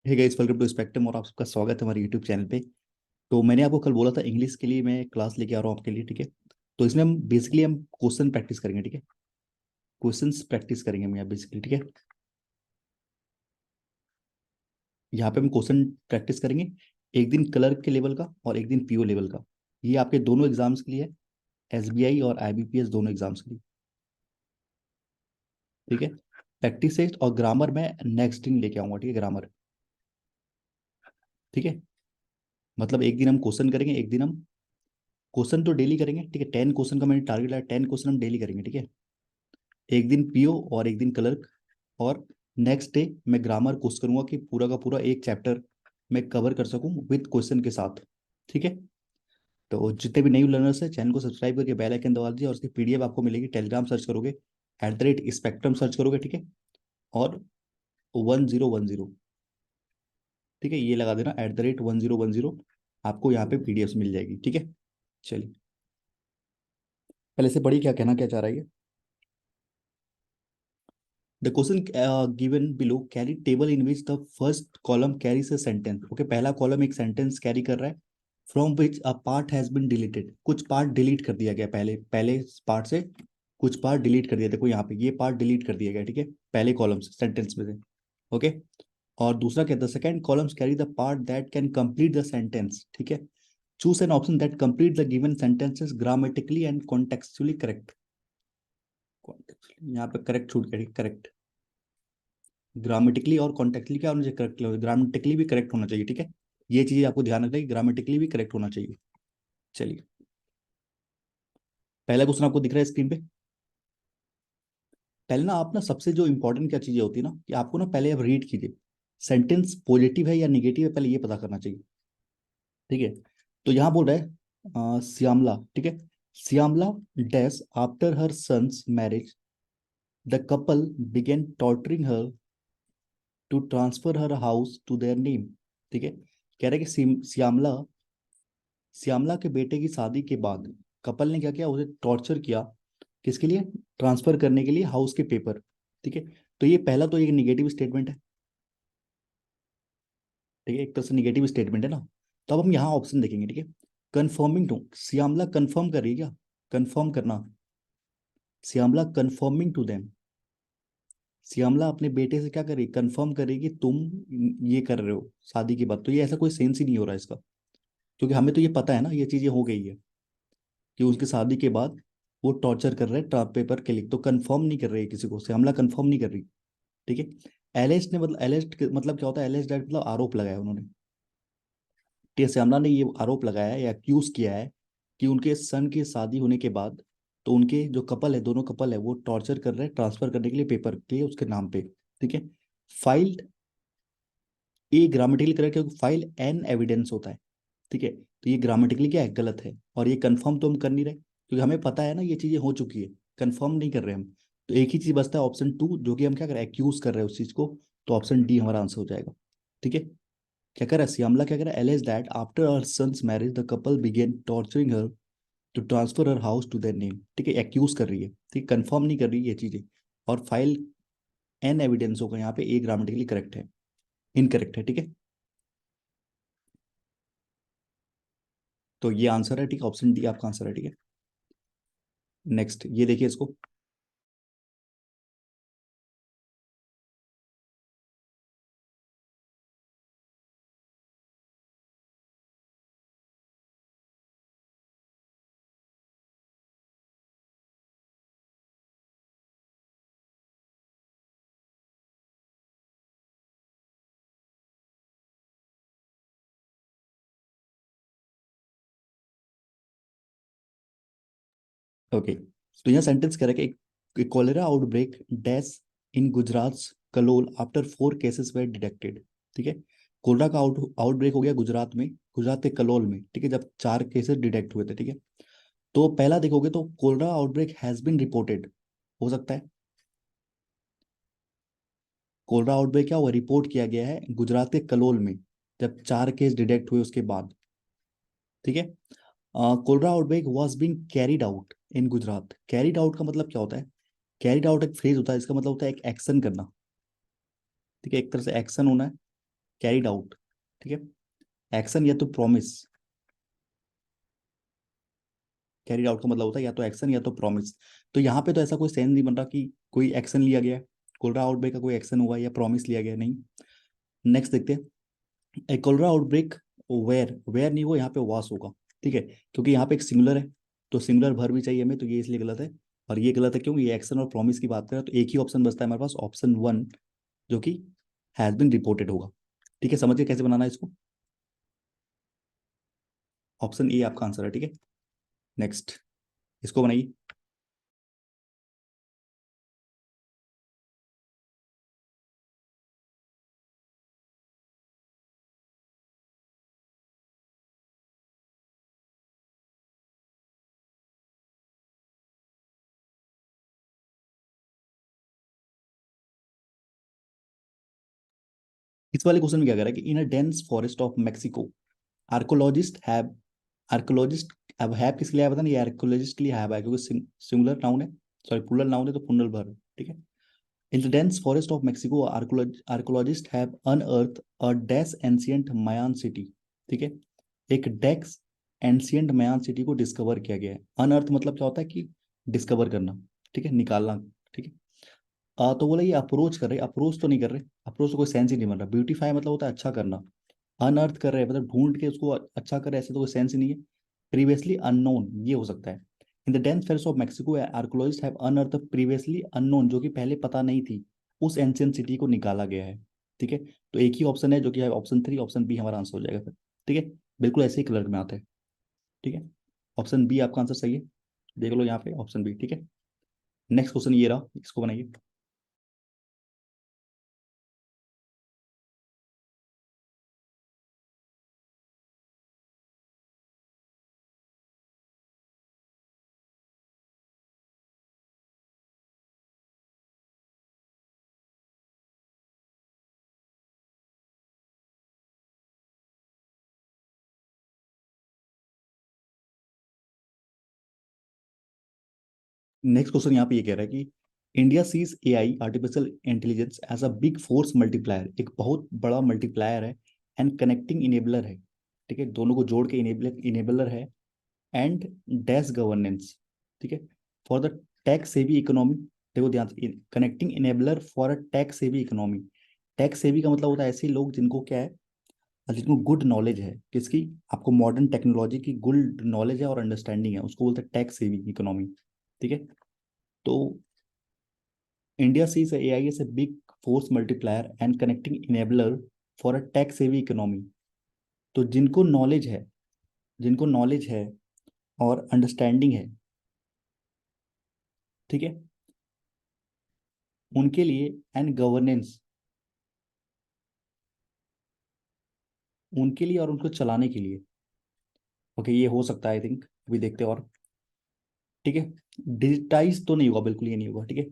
Hey guys, welcome to Spectrum और आप सबका स्वागत है हमारे यूट्यूब चैनल पे। तो मैंने आपको कल बोला था इंग्लिश के लिए मैं क्लास लेके आ रहा हूँ आपके लिए, ठीक है। तो इसमें हम क्वेश्चन प्रैक्टिस करेंगे, ठीक है। क्वेश्चंस प्रैक्टिस करेंगे हम यहाँ बेसिकली, ठीक है। यहाँ पे हम क्वेश्चन प्रैक्टिस करेंगे, एक दिन कलर के लेवल का और एक दिन पीओ लेवल का। ये आपके दोनों एग्जाम्स के लिए है, एसबीआई और आईबीपीएस दोनों एग्जाम्स के लिए, ठीक है। प्रैक्टिस टेस्ट और ग्रामर मैं नेक्स्ट दिन लेके आऊंगा, ठीक है, ग्रामर, ठीक है। मतलब एक दिन हम क्वेश्चन करेंगे, एक दिन हम क्वेश्चन तो डेली करेंगे, ठीक है। 10 क्वेश्चन का मैंने टारगेट लाया, 10 क्वेश्चन हम डेली करेंगे, ठीक है। एक दिन पीओ और एक दिन क्लर्क। और नेक्स्ट डे मैं ग्रामर कोर्स करूंगा कि पूरा का पूरा एक चैप्टर मैं कवर कर सकूं विद क्वेश्चन के साथ, ठीक है। तो जितने भी न्यू लर्नर्स हैं चैनल को सब्सक्राइब करके बेल आइकन दबा दीजिए और उसकी पीडीएफ आपको मिलेगी, टेलीग्राम सर्च करोगे, @स्पेक्ट्रम सर्च करोगे, ठीक है। और 1010, ठीक है, ये लगा देना, @1010, आपको यहाँ पे पीडीएफ मिल जाएगी, ठीक है। चलिए, पहले से पढ़िए क्या कहना क्या चाह रहा है ये। The question given below carry table in which the first column carries a sentence. Okay, पहला कॉलम एक सेंटेंस कैरी कर रहा है, from which a part has been deleted. कुछ पार्ट डिलीट कर दिया गया, पहले पहले पार्ट से कुछ पार्ट डिलीट कर दिया। देखो यहाँ पे ये पार्ट डिलीट कर दिया गया, ठीक है, पहले कॉलम से, सेंटेंस में से। ओके। और दूसरा कहता है second columns carry the part that can complete the sentence, ठीक है। Choose an option that complete the given sentences grammatically and contextually correct. यहाँ पे करेक्ट छूट गया, करेक्ट। ग्रामेटिकली और कॉन्टेक्चुअली क्या होना चाहिए, करेक्ट। ग्रामेटिकली भी करेक्ट होना चाहिए, ठीक है। ये चीजें आपको ध्यान रखना है, ग्रामेटिकली भी करेक्ट होना चाहिए। चलिए, पहला क्वेश्चन आपको दिख रहा है स्क्रीन पे। पहले ना आप ना सबसे जो इंपॉर्टेंट क्या चीजें होती है ना कि आपको ना पहले आप रीड कीजिए, सेंटेंस पॉजिटिव है या निगेटिव है, पहले ये पता करना चाहिए, ठीक है। तो यहाँ बोल रहा है श्यामला, ठीक है। Shyamala dash after her son's marriage the couple began torturing her to transfer her house to their name, ठीक है। कह रहा है कि श्यामला श्यामला के बेटे की शादी के बाद कपल ने क्या किया, उसे टॉर्चर किया, किसके लिए, ट्रांसफर करने के लिए हाउस के पेपर, ठीक है। तो ये पहला तो एक निगेटिव स्टेटमेंट है, ठीक है, एक तरह से निगेटिव स्टेटमेंट है ना। तो अब हम यहाँ ऑप्शन देखेंगे, ठीक है। कंफर्मिंग टू, श्यामला कंफर्म कर रही है क्या, कंफर्म करना, Shyamala confirming to them, Shyamala अपने बेटे से क्या कर रही है, कंफर्म कर रही है कि तुम ये कर रहे हो शादी के बाद। तो ये ऐसा कोई सेंस ही नहीं हो रहा है इसका, क्योंकि हमें तो ये पता है ना ये चीजें हो गई है कि उसकी शादी के बाद वो टॉर्चर कर रहे हैं ट्राप पेपर के लिए। तो कंफर्म नहीं कर रही है किसी को, श्यामला कंफर्म नहीं कर रही, ठीक है। एलेस्ट ने मतलब एलेस्ट मतलब क्या होता है, एलेस्ट डेट मतलब आरोप लगाया उन्होंने, टी श्यामला ने ये आरोप लगाया है या एक्यूज किया है कि उनके सन की शादी होने के बाद तो उनके जो कपल है, दोनों कपल है, वो टॉर्चर कर रहे हैं ट्रांसफर करने के लिए पेपर के लिए उसके नाम पे, ठीक है। फाइल्ड, ये ग्रामेटिकली करेक्ट है क्योंकि फाइल एन एविडेंस होता है, ठीक है। तो ये ग्रामेटिकली क्या है, गलत है। और ये कंफर्म तो हम कर नहीं रहे क्योंकि हमें पता है ना ये चीजें हो चुकी है, कंफर्म नहीं कर रहे हम। तो एक ही चीज बचता है ऑप्शन टू, जो कि हम क्या कर रहे हैं, एक्यूज कर रहे हैं उस चीज को। तो ऑप्शन डी हमारा आंसर हो जाएगा, ठीक है। क्या कर रहा है श्यामला, क्या कर रहा है, allege that after her son's marriage the couple began torturing her to transfer her house to their name, ठीक है, एक्यूज कर रही है, ठीक, कंफर्म नहीं कर रही ये चीजें। और फाइल एन एविडेंस होगा यहाँ पे, ए ग्रामेटिकली करेक्ट है, इनकरेक्ट है, ठीक है। तो ये आंसर है, ठीक है, ऑप्शन डी आपका आंसर है, ठीक है। नेक्स्ट ये देखिए इसको। ओके, तो यहाँ सेंटेंस कह रहा है कि cholera outbreak dash in Gujarat Kalol after 4 cases were detected, ठीक है। कोलरा का आउटब्रेक हो गया गुजरात में, गुजरात के कलोल में, ठीक है, जब 4 केसेस डिटेक्ट हुए थे, ठीक है। तो पहला देखोगे तो cholera outbreak has been reported, हो सकता है कोलरा आउटब्रेक क्या हुआ, रिपोर्ट किया गया है गुजरात के कलोल में, जब 4 केस डिटेक्ट हुए उसके बाद, ठीक है। Cholera outbreak was been carried out in Gujarat, carried out का मतलब क्या होता है, कैरिड आउट एक फ्रेज होता है, इसका मतलब होता है एक एक्शन करना, ठीक है, एक तरह से एक्शन होना है, कैरिड आउट, ठीक है। एक्शन या तो प्रॉमिस, कैरिड आउट का मतलब होता है या तो एक्शन या तो प्रॉमिस। तो यहाँ पे तो ऐसा कोई सेंस नहीं बन रहा कि कोई एक्शन लिया गया है, कोलरा आउटब्रेक का कोई एक्शन हुआ है या प्रॉमिस लिया गया है, नहीं। नेक्स्ट देखते हैं, ए कोलरा आउटब्रेक वेयर, वेयर नहीं, वो यहाँ पे वास होगा, ठीक है, क्योंकि यहाँ पे एक सिंगुलर है, तो सिंगुलर भर भी चाहिए हमें, तो ये इसलिए गलत है। और ये गलत है क्यों, ये एक्शन और प्रॉमिस की बात करें, तो एक ही ऑप्शन बचता है हमारे पास, ऑप्शन वन, जो कि हैज बिन रिपोर्टेड होगा। ठीक है, समझिए कैसे बनाना है इसको। ऑप्शन ए आपका आंसर है, ठीक है। नेक्स्ट, इसको बनाइए। इस वाले क्वेश्चन में क्या कह रहा है कि in a dense forest of Mexico archaeologist have, archaeologist, अब हैव किसके लिए आया पता नहीं, आर्कोलॉजिस्ट के लिए हैव है क्योंकि सिंगुलर नाउन है, सॉरी प्लूरल नाउन है तो पुनर्ल भर, ठीक है। In the dense forest of Mexico archaeologist have unearth a dash ancient Mayan city, ठीक है। एक डेक्स एंशियंट मायान सिटी को डिस्कवर किया गया है। अनअर्थ मतलब क्या होता है कि डिस्कवर करना, ठीक है, निकालना, ठीक है। तो बोला ये अप्रोच कर रहे, अप्रोच तो नहीं कर रहे, अप्रोच तो कोई सेंस ही नहीं बन रहा। ब्यूटीफाई मतलब होता है अच्छा करना, अनअर्थ कर रहे हैं मतलब ढूंढ के उसको अच्छा कर रहे हैं, ऐसे तो कोई सेंस ही नहीं है। प्रीवियसली अननोन ये हो सकता है। In the dense forest of Mexico archaeologist have unearth previously unknown, जो कि पहले पता नहीं थी, उस एंशियंट सिटी को निकाला गया है, ठीक है। तो एक ही ऑप्शन है जो कि है ऑप्शन थ्री, ऑप्शन बी हमारा आंसर हो जाएगा फिर, ठीक है। बिल्कुल ऐसे ही कलर में आता है, ठीक है। ऑप्शन बी आपका आंसर सही है, देख लो यहाँ पे ऑप्शन बी, ठीक है। नेक्स्ट क्वेश्चन ये रहा, इसको बनाइए। नेक्स्ट क्वेश्चन यहाँ पे ये कह रहा है कि India sees AI artificial intelligence as a big force multiplier, एक बहुत बड़ा मल्टीप्लायर है, एंड कनेक्टिंग इनेबलर है, ठीक है, दोनों को जोड़ के इनेबलर इनेबलर है, एंड डैश गवर्नेंस, ठीक है, फॉर द टैक्स सेवी इकोनॉमी। देखो ध्यान से, connecting enabler for a tax सेवी इकोनॉमी। टैक्स सेवी का मतलब होता है ऐसे लोग जिनको क्या है, जिनको गुड नॉलेज है किसकी, आपको मॉडर्न टेक्नोलॉजी की गुड नॉलेज है और अंडरस्टैंडिंग है, उसको बोलते हैं टैक्स सेवी इकोनॉमी, ठीक है। तो India sees AI as a big force multiplier and connecting enabler for a tech savvy economy। तो जिनको नॉलेज है और अंडरस्टैंडिंग है, ठीक है, उनके लिए, एंड गवर्नेंस, उनके लिए और उनको चलाने के लिए। ओके, ये हो सकता है, आई थिंक, अभी देखते हैं और, ठीक है। डिजिटाइज तो नहीं होगा, बिल्कुल ये नहीं होगा, ठीक है।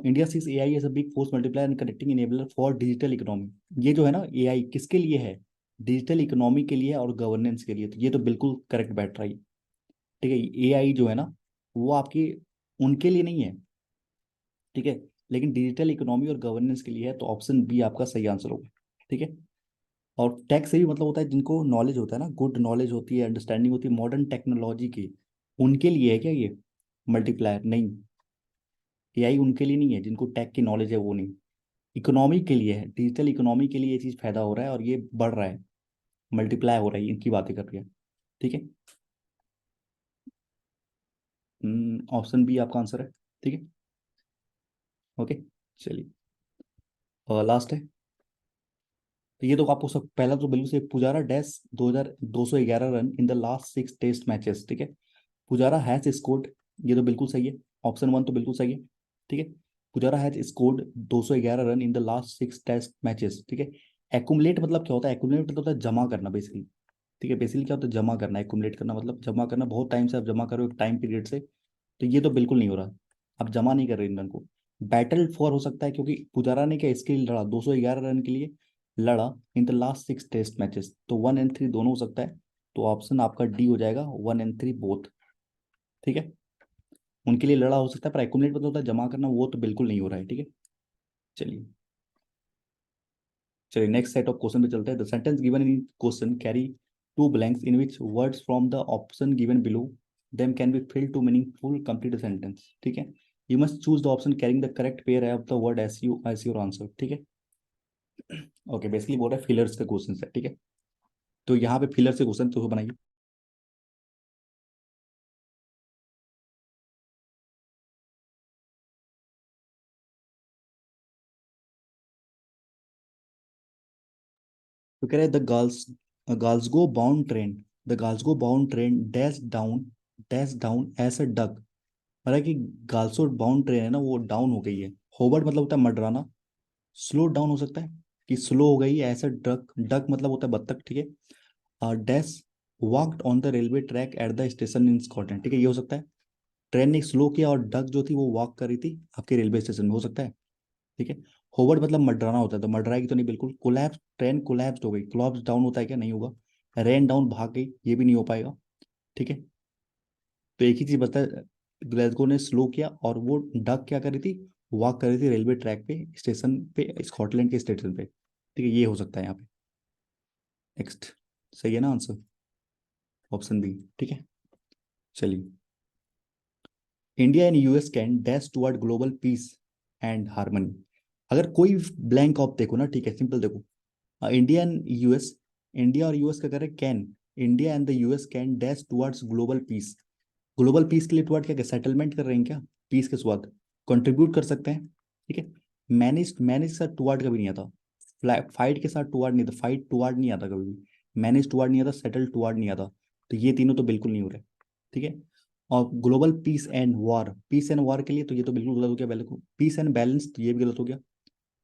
India sees AI as a big force multiplier and connecting enabler for digital economy. ये जो है ना एआई किसके लिए है, डिजिटल इकोनॉमी के लिए और गवर्नेंस के लिए, तो ये तो बिल्कुल करेक्ट बैठ रहा है, ठीक है। एआई जो है ना वो आपकी उनके लिए नहीं है, ठीक है, लेकिन डिजिटल इकोनॉमी और गवर्नेंस के लिए है, तो ऑप्शन बी आपका सही आंसर होगा, ठीक है। और टेक से भी मतलब होता है जिनको नॉलेज होता है ना, गुड नॉलेज होती है, अंडरस्टैंडिंग होती है मॉडर्न टेक्नोलॉजी की, उनके लिए है क्या ये मल्टीप्लायर, नहीं। एआई उनके लिए नहीं है जिनको टेक की नॉलेज है, वो नहीं। इकोनॉमी के लिए है, डिजिटल इकोनॉमी के लिए ये चीज़ फायदा हो रहा है और ये बढ़ रहा है, मल्टीप्लाई हो रहा है, इनकी बातें कर रही है, ठीक है। ऑप्शन बी आपका आंसर है, ठीक है। ओके, चलिए, लास्ट है। तो ये तो आपको सब, पहला तो बिल्कुल से Pujara dash 2211 run in the last six test matches, ठीक है। पुजारा हैज स्कोर्ड, ये तो बिल्कुल सही है, ऑप्शन वन तो बिल्कुल सही है, ठीक है। Pujara has scored 211 run in the last six test matches, ठीक है। एक्यूमुलेट मतलब क्या होता है, एक्यूमुलेट मतलब होता है जमा करना बेसिकली, ठीक है। बेसिकली क्या होता है, जमा करना, एक्यूमुलेट करना मतलब जमा करना, बहुत टाइम से आप जमा करो एक टाइम पीरियड से, तो ये तो बिल्कुल नहीं हो रहा, आप जमा नहीं कर रहे इन रन को। बैटल फॉर हो सकता है क्योंकि पुजारा ने क्या इसके लिए लड़ा, 211 रन के लिए लड़ा, in the last six test matches, तो वन एंड थ्री दोनों हो सकता है, तो ऑप्शन आपका डी हो जाएगा, वन एंड थ्री बोथ, ठीक है। उनके लिए लड़ा हो सकता है, पर एक्यूमुलेट मतलब होता है जमा करना, वो तो बिल्कुल नहीं हो रहा है, ठीक है। चलिए, चलिए नेक्स्ट सेट ऑफ क्वेश्चन पे चलते हैं. The sentence given in question carry two blanks in which words from the option given below them can be filled to meaningful complete the sentence. ठीक है. You must choose the option carrying the correct pair of the word as your answer. ठीक है. Okay basically बोल रहा है fillers का question है. ठीक है. तो यहाँ पे फिलर से क्वेश्चन तो बनाइए. तो कह रहे हैं the Glasgow bound train dash down as a duck. मतलब कि गाल्सो बाउंड ट्रेन है ना वो डाउन हो गई है. होवर्ड मतलब होता है मडराना. स्लो डाउन हो सकता है कि स्लो हो गई है ऐसा डक. डक मतलब होता है बत्तख. ठीक है. Dash walked on the railway track at the station in Scotland. ठीक है ये हो सकता है. ट्रेन ने स्लो किया और डक जो थी वो वॉक कर रही थी आपके रेलवे स्टेशन में. हो सकता है. ठीक है. होवर्ड मतलब मडराना होता है तो मडराएगी तो नहीं बिल्कुल. कोलैप्स ट्रेन कोलैप्स हो गई. कोलैप्स डाउन होता है क्या? नहीं होगा. रेन डाउन भाग गई ये भी नहीं हो पाएगा. ठीक है. तो एक ही चीज बता. ग्लेसगो ने स्लो किया और वो डक क्या कर रही थी? वॉक कर रही थी रेलवे ट्रैक पे स्टेशन पे स्कॉटलैंड के स्टेशन पे. ठीक है ये हो सकता है यहाँ पे. नेक्स्ट. सही है ना आंसर? Option B. ठीक है. चलिए. India and US can dash toward global peace and harmony. अगर कोई ब्लैंक ऑफ देखो ना. ठीक है सिंपल देखो. India and US. इंडिया और यूएस का कह रहे can. India and the US can dash towards global piece. Global piece के लिए टुवर्ड क्या सेटलमेंट कर रहे हैं क्या? पीस के स्वाद कंट्रीब्यूट कर सकते हैं. ठीक है. मैनेज मैनेज के साथ टुवर्ड कभी नहीं आता. फाइट के साथ टुवर्ड नहीं आता. फाइट टुवर्ड नहीं आता कभी भी. मैनेज टुवर्ड नहीं आता. सेटल टुवर्ड नहीं आता. तो ये तीनों तो बिल्कुल नहीं हो रहे. ठीक है. और ग्लोबल पीस एंड वॉर के लिए तो ये तो बिल्कुल गलत हो गया. बिल्कुल पीस एंड बैलेंस तो ये भी गलत हो गया.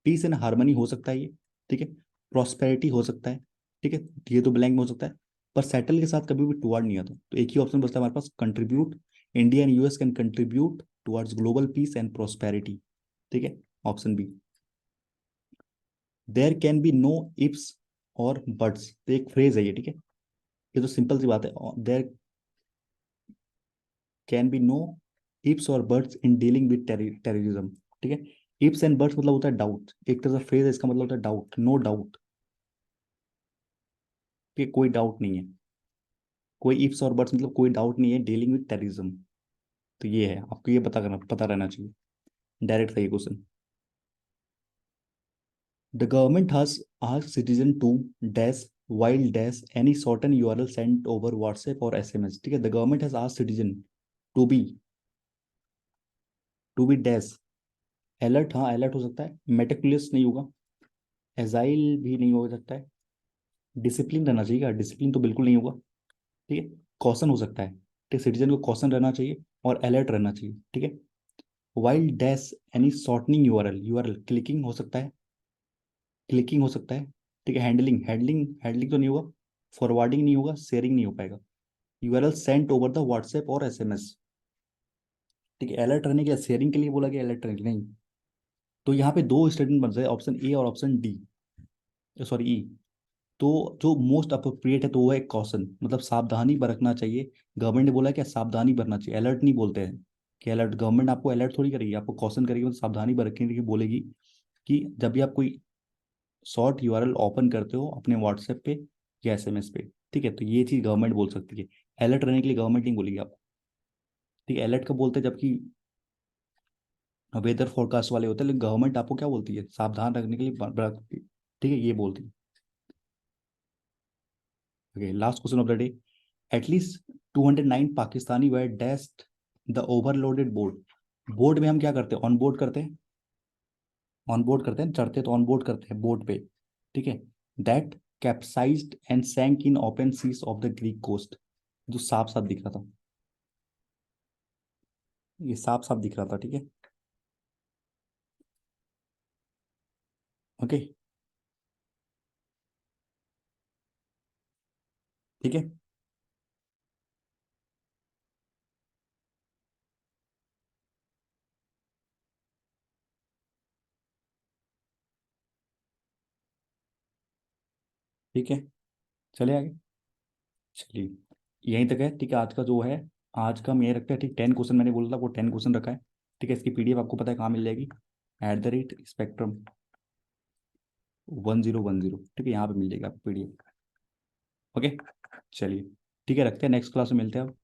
पीस एंड हार्मनी हो सकता है ये. ठीक है. प्रॉस्पेरिटी हो सकता है. ठीक है. ये तो ब्लैंक में हो सकता है. पर सेटल के साथ कभी भी टुवर्ड नहीं आता. तो एक ही ऑप्शन बचता है हमारे पास contribute. India and US can contribute towards global peace and prosperity. ठीक है. Option B. There can be no ifs और बट्स. तो एक फ्रेज है ये. ठीक है. ये तो सिंपल सी बात है. There can be no ifs और buts in dealing with terrorism. ठीक है. इफ्स एंड बट्स मतलब होता है डाउट. एक तरह से फ्रेज है इसका मतलब होता है डाउट. नो डाउट कि कोई डाउट नहीं है. कोई इफ्स और बट्स मतलब कोई डाउट नहीं है डीलिंग विद टेररिज्म. तो ये है आपको ये पता रहना चाहिए. डायरेक्ट सही question. The government has asked citizen to dash while dash any shorten URL sent over WhatsApp और एसएमएस. ठीक है. The government has asked citizen to be dash alert. हाँ अलर्ट हो सकता है. मेटिकुलस नहीं होगा. एजाइल भी नहीं हो सकता है. डिसिप्लिन रहना चाहिए क्या? डिसिप्लिन तो बिल्कुल नहीं होगा. ठीक है. कॉशन हो सकता है. ठीक. सिटीजन को कॉशन रहना चाहिए और अलर्ट रहना चाहिए. ठीक है. While dash any shortening URL clicking हो सकता है. क्लिकिंग हो सकता है. ठीक है. हैंडलिंग हैंडलिंग हैंडलिंग तो नहीं होगा. फॉरवर्डिंग नहीं होगा. शेयरिंग नहीं हो पाएगा. URL sent over the WhatsApp और एसएमएस. ठीक है. अलर्ट रहने के लिए शेयरिंग के लिए बोला गया. अलर्ट रहने के लिए नहीं. तो यहाँ पे दो स्टेटमेंट बन रहे हैं ऑप्शन ए और ऑप्शन डी. सॉरी ई. तो जो मोस्ट अप्रोप्रिएट है तो वो है कॉशन मतलब सावधानी बरतना चाहिए. गवर्नमेंट ने बोला है क्या? सावधानी बरतना चाहिए. अलर्ट नहीं बोलते हैं कि अलर्ट. गवर्नमेंट आपको अलर्ट थोड़ी करेगी. आपको कॉशन करेगी मतलब सावधानी बरतने के लिए बोलेगी कि जब भी आप कोई शॉर्ट यूआरएल ओपन करते हो अपने व्हाट्सएप पे या एसएमएस पे. ठीक है. तो ये चीज गवर्नमेंट बोल सकती है. अलर्ट रहने के लिए गवर्नमेंट नहीं बोलेगी आपको. ठीक है. अलर्ट कब बोलते हैं? जबकि वेदर फोरकास्ट वाले होते हैं. लेकिन गवर्नमेंट आपको क्या बोलती है? सावधान रखने के लिए ठीक है ये बोलती है. Okay last question of the day. At least 209 Pakistani were dashed the overloaded boat. Boat में हम क्या करते हैं? ऑन बोर्ड करते हैं. ऑन बोर्ड करते हैं. चढ़ते तो ऑन बोर्ड करते हैं बोट पे. ठीक है. That capsized and sank in open seas off the Greek coast. जो साफ साफ दिख रहा था. ये साफ साफ दिख रहा था. ठीक है. ओके. ठीक है. ठीक है. चले आगे. चलिए यहीं तक है. ठीक है. आज का जो है आज का हम यही रखते हैं. ठीक 10 क्वेश्चन मैंने बोला था वो 10 क्वेश्चन रखा है. ठीक है. इसकी पीडीएफ आपको पता है कहाँ मिल जाएगी? @spectrum. 1010, ठीक है, यहाँ पे मिल जाएगा आपको PDF। ओके, चलिए ठीक है, रखते हैं, नेक्स्ट क्लास में मिलते हैं अब।